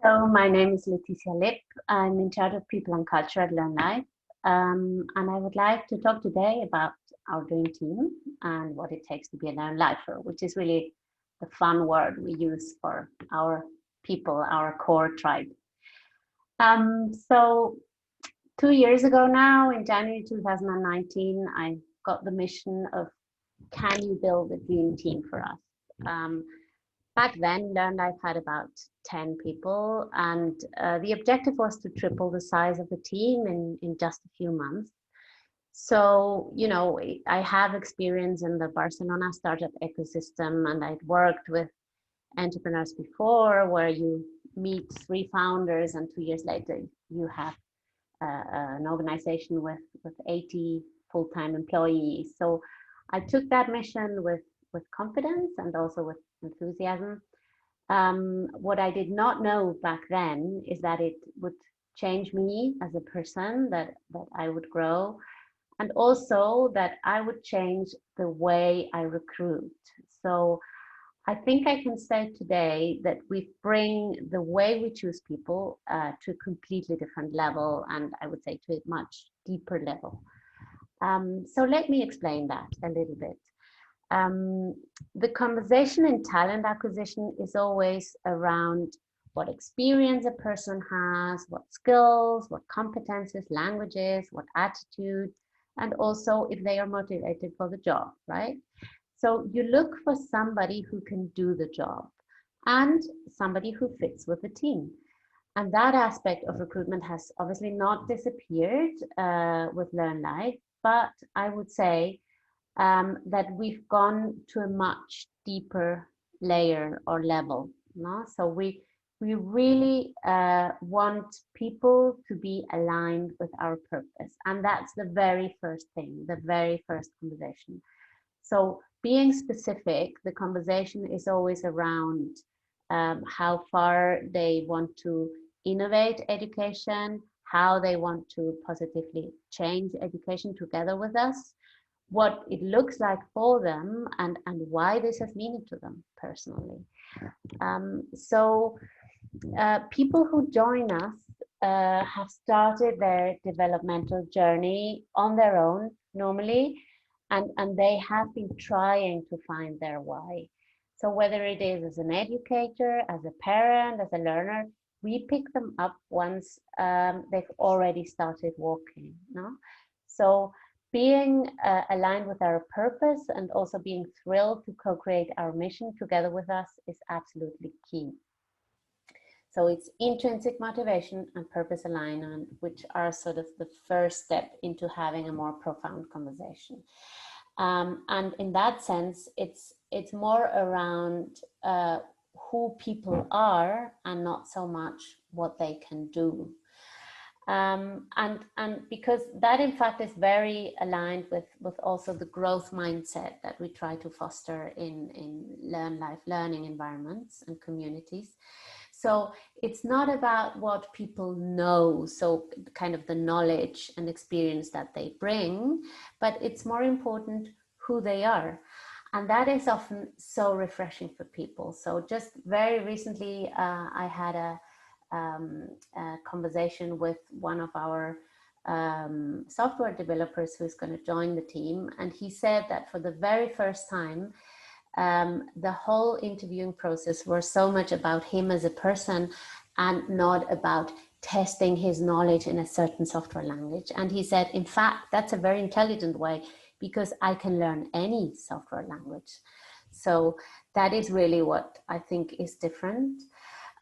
So my name is Leticia Lipp. I'm in charge of people and culture at Learnlife. And I would like to talk today about our dream team and what it takes to be a Learnlifer, which is really the fun word we use for our people, our core tribe. So 2 years ago now, in January 2019, I got the mission of, can you build a dream team for us? Back then, Learnlife had about 10 people, and the objective was to triple the size of the team in just a few months. So, I have experience in the Barcelona startup ecosystem, and I'd worked with entrepreneurs before where you meet 3 founders, and 2 years later, you have an organization with 80 full-time employees. So I took that mission with confidence and also with enthusiasm. What I did not know back then is that it would change me as a person, that I would grow, and also that I would change the way I recruit. So I think I can say today that we bring the way we choose people to a completely different level, and I would say to a much deeper level. So let me explain that a little bit. The conversation in talent acquisition is always around what experience a person has, what skills, what competences, languages, what attitude, and also if they are motivated for the job, right? So you look for somebody who can do the job and somebody who fits with the team. And that aspect of recruitment has obviously not disappeared with Learnlife, but I would say that we've gone to a much deeper layer or level. No? So we really want people to be aligned with our purpose. And that's the very first thing, the very first conversation. So being specific, the conversation is always around how far they want to innovate education, how they want to positively change education together with us, what it looks like for them, and why this has meaning to them personally. So people who join us have started their developmental journey on their own normally, and they have been trying to find their why. So whether it is as an educator, as a parent, as a learner, we pick them up once they've already started walking. No? So being aligned with our purpose and also being thrilled to co-create our mission together with us is absolutely key. So it's intrinsic motivation and purpose alignment, which are sort of the first step into having a more profound conversation. And in that sense, it's more around who people are and not so much what they can do. And because that in fact is very aligned with also the growth mindset that we try to foster in Learnlife learning environments and communities. So it's not about what people know, so kind of the knowledge and experience that they bring, but it's more important who they are. And that is often so refreshing for people. So just very recently, I had a conversation with one of our software developers who's going to join the team. And he said that for the very first time, the whole interviewing process was so much about him as a person and not about testing his knowledge in a certain software language. And he said, in fact, that's a very intelligent way because I can learn any software language. So that is really what I think is different.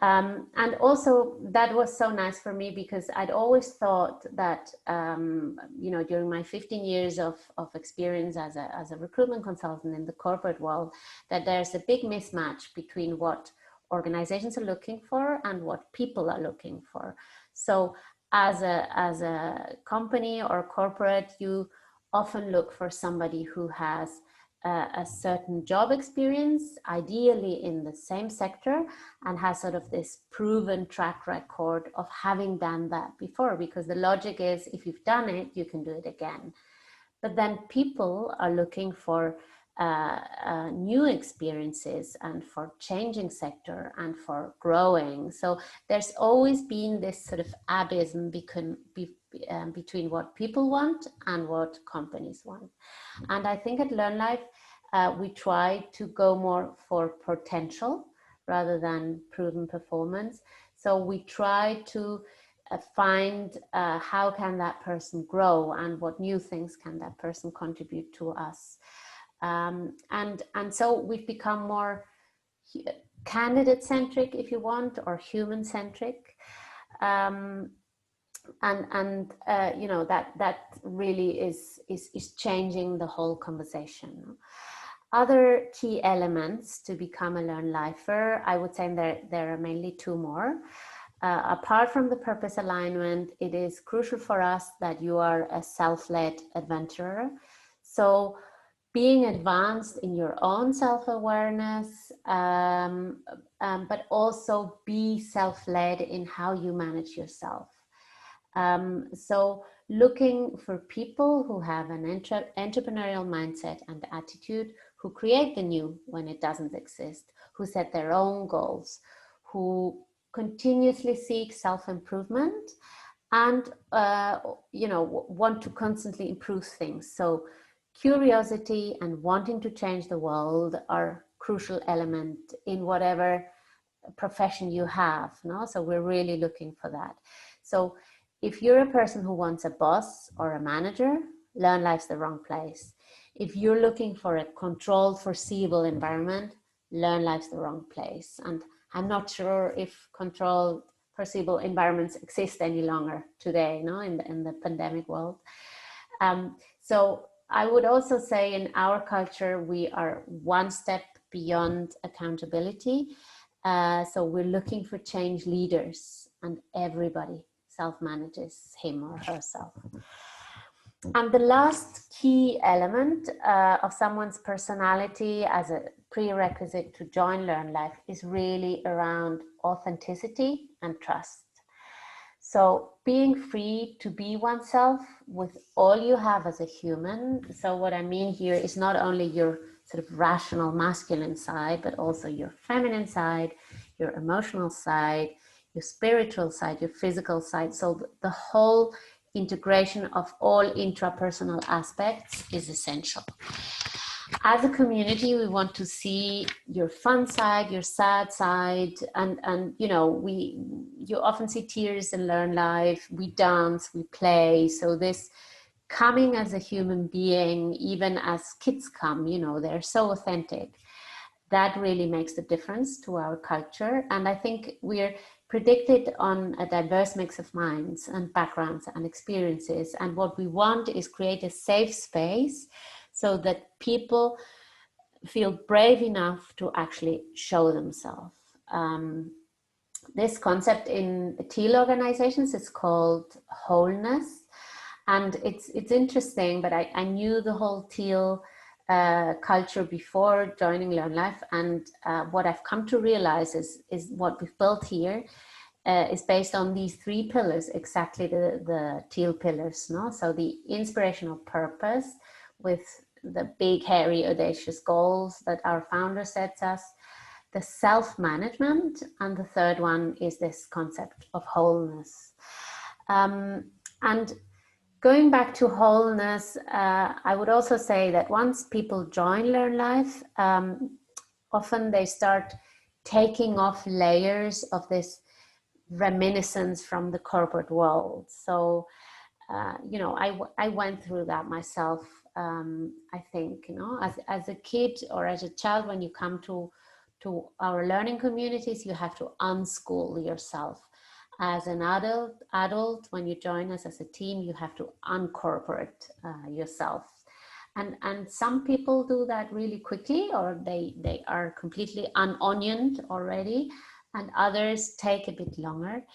And also that was so nice for me because I'd always thought that, during my 15 years of experience as a recruitment consultant in the corporate world, that there's a big mismatch between what organizations are looking for and what people are looking for. So as a company or corporate, you often look for somebody who has a certain job experience, ideally in the same sector, and has sort of this proven track record of having done that before, because the logic is if you've done it, you can do it again. But then people are looking for new experiences and for changing sector and for growing. So there's always been this sort of abysm between what people want and what companies want. And I think at Learnlife, we try to go more for potential rather than proven performance. So we try to find how can that person grow and what new things can that person contribute to us. And so we've become more candidate-centric, if you want, or human-centric. You know, that really is changing the whole conversation. Other key elements to become a Learnlifer, I would say there are mainly two more. Apart from the purpose alignment, it is crucial for us that you are a self-led adventurer. So being advanced in your own self-awareness, but also be self-led in how you manage yourself. So looking for people who have an entrepreneurial mindset and attitude, who create the new when it doesn't exist, who set their own goals, who continuously seek self-improvement and you know, want to constantly improve things. So curiosity and wanting to change the world are crucial element in whatever profession you have, no? So we're really looking for that. So if you're a person who wants a boss or a manager, Learnlife's the wrong place. If you're looking for a controlled, foreseeable environment, Learnlife's the wrong place. And I'm not sure if controlled, foreseeable environments exist any longer today, no, in the pandemic world. So I would also say in our culture, we are one step beyond accountability. So we're looking for change leaders, and everybody self-manages him or herself. And the last key element of someone's personality as a prerequisite to join Learnlife is really around authenticity and trust. So being free to be oneself with all you have as a human. So what I mean here is not only your sort of rational masculine side, but also your feminine side, your emotional side, your spiritual side, your physical side. So the whole integration of all intrapersonal aspects is essential. As a community, we want to see your fun side, your sad side, and you know, you often see tears in Learnlife. We dance, we play. So this coming as a human being, even as kids come, you know, they're so authentic. That really makes the difference to our culture. And I think we're predicted on a diverse mix of minds and backgrounds and experiences. And what we want is create a safe space so that people feel brave enough to actually show themselves. This concept in teal organizations is called wholeness. And it's interesting, but I knew the whole teal culture before joining Learnlife. And what I've come to realize is what we've built here is based on these three pillars, exactly the teal pillars, no? So the inspirational purpose with the big, hairy, audacious goals that our founder sets us, the self-management, and the third one is this concept of wholeness. And going back to wholeness, I would also say that once people join Learnlife, often they start taking off layers of this reminiscence from the corporate world. So, you know, I went through that myself. I think, you know, as a kid or as a child, when you come to our learning communities, you have to unschool yourself. As an adult, when you join us as a team, you have to uncorporate yourself. And some people do that really quickly, or they are completely unonioned already, and others take a bit longer.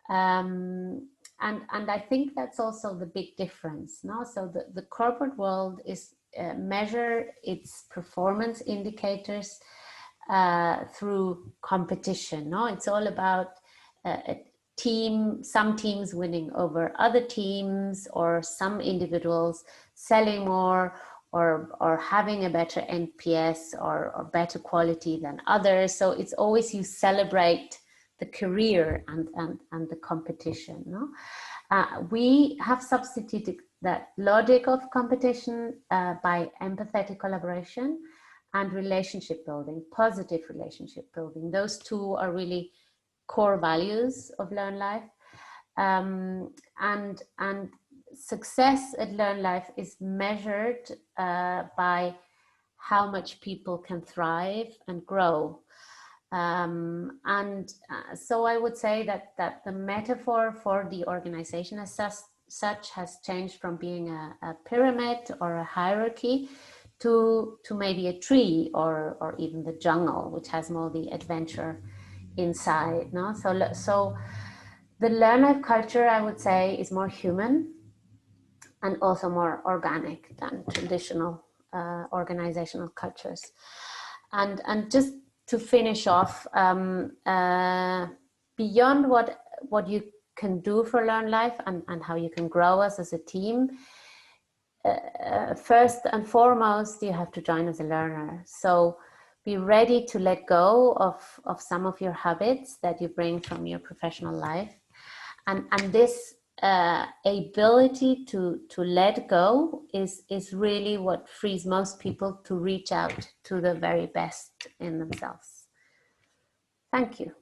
And I think that's also the big difference, no? So the corporate world is measure its performance indicators through competition, no? It's all about some teams winning over other teams, or some individuals selling more, or having a better NPS or better quality than others. So it's always you celebrate the career and the competition. No? We have substituted that logic of competition by empathetic collaboration and relationship building, positive relationship building. Those two are really core values of Learnlife. And success at Learnlife is measured by how much people can thrive and grow. So I would say that the metaphor for the organization as such has changed from being a pyramid or a hierarchy to maybe a tree or even the jungle, which has more the adventure inside. No, so the Learnlife culture, I would say, is more human and also more organic than traditional organizational cultures. And just to finish off, beyond what you can do for Learnlife and how you can grow us as a team, first and foremost, you have to join as a learner. So be ready to let go of some of your habits that you bring from your professional life. And this ability to let go is really what frees most people to reach out to the very best in themselves. Thank you.